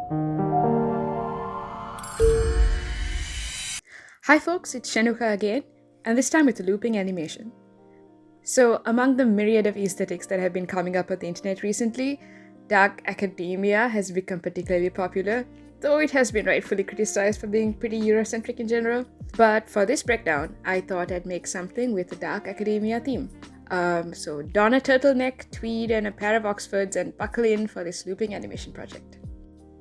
Hi folks, it's Shenuka again, and this time with a looping animation. So, among the myriad of aesthetics that have been coming up on the internet recently, dark academia has become particularly popular, though it has been rightfully criticized for being pretty Eurocentric in general. But for this breakdown, I thought I'd make something with a dark academia theme. So don a turtleneck, tweed, and a pair of Oxfords and buckle in for this looping animation project.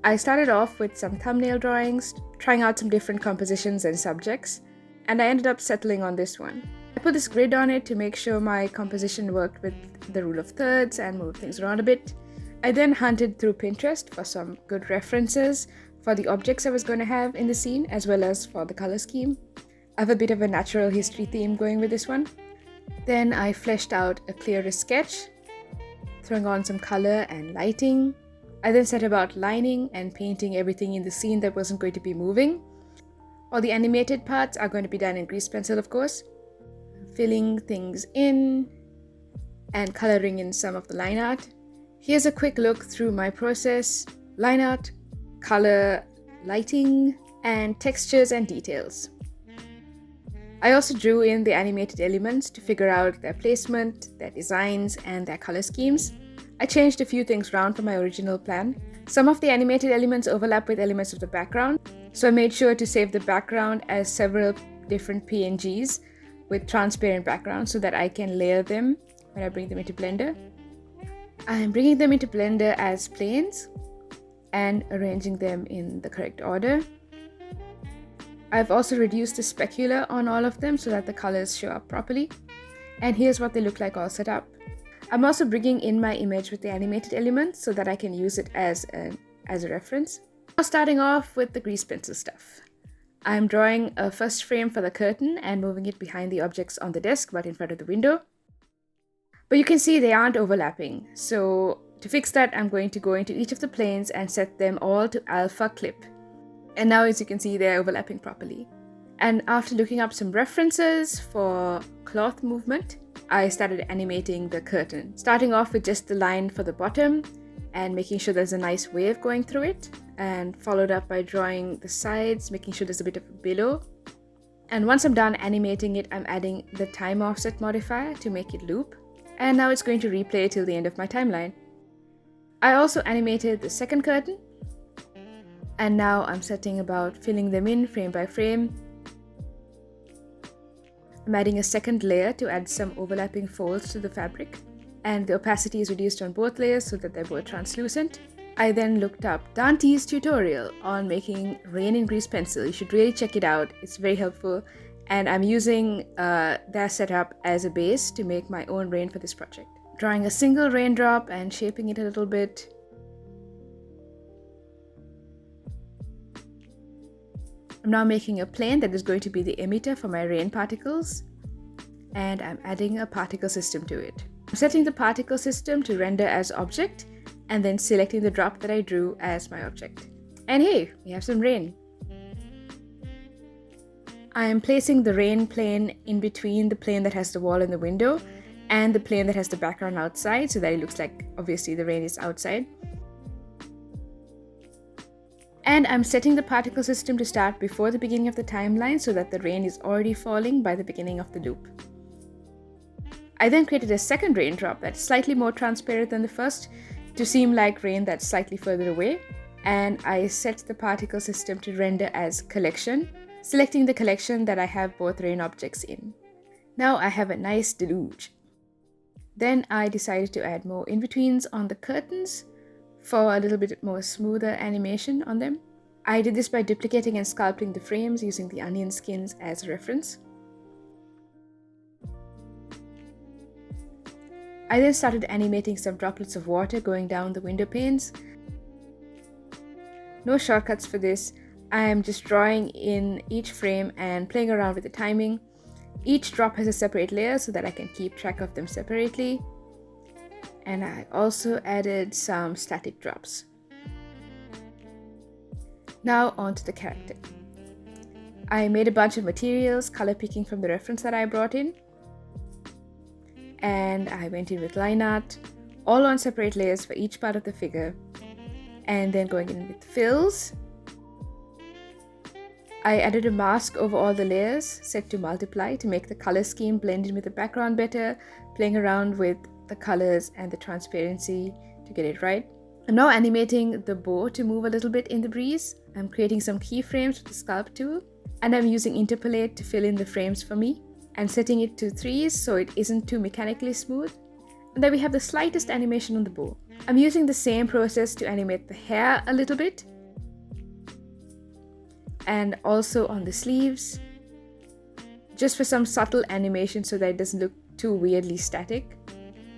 I started off with some thumbnail drawings, trying out some different compositions and subjects, and I ended up settling on this one. I put this grid on it to make sure my composition worked with the rule of thirds and moved things around a bit. I then hunted through Pinterest for some good references for the objects I was going to have in the scene, as well as for the color scheme. I have a bit of a natural history theme going with this one. Then I fleshed out a clearer sketch, throwing on some color and lighting. I then set about lining and painting everything in the scene that wasn't going to be moving. All the animated parts are going to be done in grease pencil, of course. Filling things in and coloring in some of the line art. Here's a quick look through my process: line art, color, lighting, and textures and details. I also drew in the animated elements to figure out their placement, their designs, and their color schemes. I changed a few things around from my original plan. Some of the animated elements overlap with elements of the background, so I made sure to save the background as several different PNGs with transparent backgrounds so that I can layer them when I bring them into Blender. I'm bringing them into Blender as planes and arranging them in the correct order. I've also reduced the specular on all of them so that the colors show up properly. And here's what they look like all set up. I'm also bringing in my image with the animated elements so that I can use it as a reference. Now starting off with the grease pencil stuff. I'm drawing a first frame for the curtain and moving it behind the objects on the desk but in front of the window. But you can see they aren't overlapping. So to fix that, I'm going to go into each of the planes and set them all to alpha clip. And now as you can see, they're overlapping properly. And after looking up some references for cloth movement, I started animating the curtain, starting off with just the line for the bottom and making sure there's a nice wave going through it, and followed up by drawing the sides, making sure there's a bit of a billow. And once I'm done animating it, I'm adding the time offset modifier to make it loop, and now it's going to replay till the end of my timeline. I also animated the second curtain, and now I'm setting about filling them in frame by frame. I'm adding a second layer to add some overlapping folds to the fabric, and the opacity is reduced on both layers so that they're both translucent. I then looked up Dante's tutorial on making rain in grease pencil. You should really check it out, it's very helpful, and I'm using their setup as a base to make my own rain for this project. Drawing a single raindrop and shaping it a little bit. I'm now making a plane that is going to be the emitter for my rain particles, and I'm adding a particle system to it. I'm setting the particle system to render as object, and then selecting the drop that I drew as my object. And hey, we have some rain. I am placing the rain plane in between the plane that has the wall and the window, and the plane that has the background outside, so that it looks like obviously the rain is outside. And I'm setting the particle system to start before the beginning of the timeline so that the rain is already falling by the beginning of the loop. I then created a second raindrop that's slightly more transparent than the first to seem like rain that's slightly further away. And I set the particle system to render as collection, selecting the collection that I have both rain objects in. Now I have a nice deluge. Then I decided to add more in-betweens on the curtains for a little bit more smoother animation on them. I did this by duplicating and sculpting the frames using the onion skins as a reference. I then started animating some droplets of water going down the window panes. No shortcuts for this. I am just drawing in each frame and playing around with the timing. Each drop has a separate layer so that I can keep track of them separately. And I also added some static drops. Now onto the character. I made a bunch of materials, color picking from the reference that I brought in. And I went in with line art, all on separate layers for each part of the figure. and then going in with fills. I added a mask over all the layers, set to multiply to make the color scheme blend in with the background better, playing around with the colors and the transparency to get it right. I'm now animating the bow to move a little bit in the breeze. I'm creating some keyframes with the sculpt tool, and I'm using interpolate to fill in the frames for me, and setting it to 3s so it isn't too mechanically smooth. And then we have the slightest animation on the bow. I'm using the same process to animate the hair a little bit, and also on the sleeves, just for some subtle animation so that it doesn't look too weirdly static.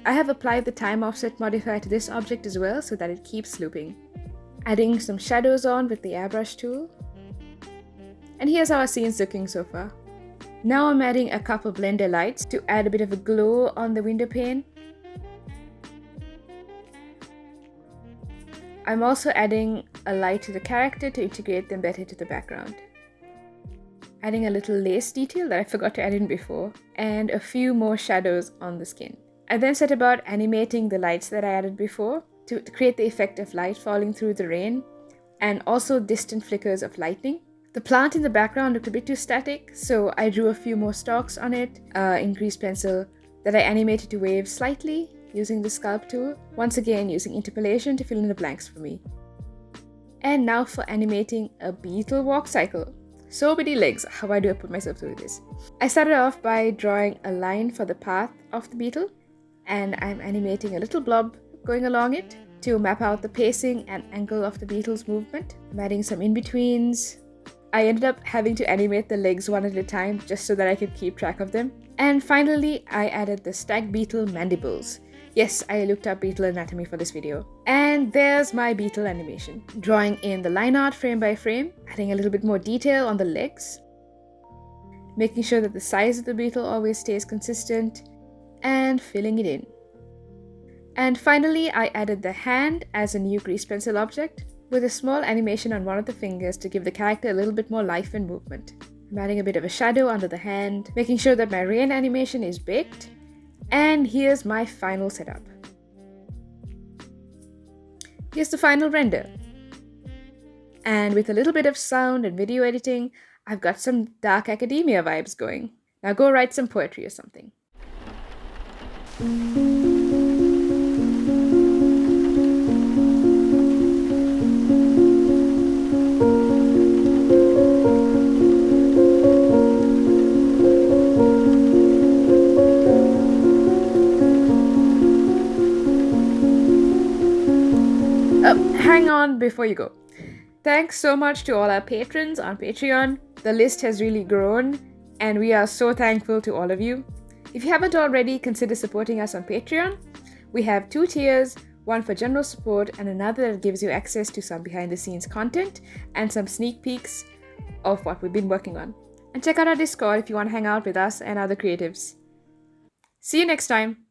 I have applied the time offset modifier to this object as well so that it keeps looping. Adding some shadows on with the airbrush tool. And here's how our scene's looking so far. Now I'm adding a couple blender lights to add a bit of a glow on the window pane. I'm also adding a light to the character to integrate them better to the background. Adding a little lace detail that I forgot to add in before, and a few more shadows on the skin. I then set about animating the lights that I added before to create the effect of light falling through the rain, and also distant flickers of lightning. The plant in the background looked a bit too static, so I drew a few more stalks on it in grease pencil that I animated to wave slightly using the sculpt tool, once again using interpolation to fill in the blanks for me. And now for animating a beetle walk cycle. So many legs, how do I put myself through this? I started off by drawing a line for the path of the beetle, and I'm animating a little blob going along it to map out the pacing and angle of the beetle's movement. I'm adding some in-betweens. I ended up having to animate the legs one at a time just so that I could keep track of them. And finally, I added the stag beetle mandibles. Yes, I looked up beetle anatomy for this video. And there's my beetle animation. Drawing in the line art frame by frame, adding a little bit more detail on the legs, making sure that the size of the beetle always stays consistent, and filling it in. And finally, I added the hand as a new grease pencil object with a small animation on one of the fingers to give the character a little bit more life and movement. I'm adding a bit of a shadow under the hand, making sure that my rain animation is baked. And here's my final setup. Here's the final render. And with a little bit of sound and video editing, I've got some dark academia vibes going. Now go write some poetry or something. Hang on before you go. Thanks so much to all our patrons on Patreon. The list has really grown, and we are so thankful to all of you. If you haven't already, consider supporting us on Patreon. We have 2 tiers, one for general support and another that gives you access to some behind-the-scenes content and some sneak peeks of what we've been working on. And check out our Discord if you want to hang out with us and other creatives. See you next time!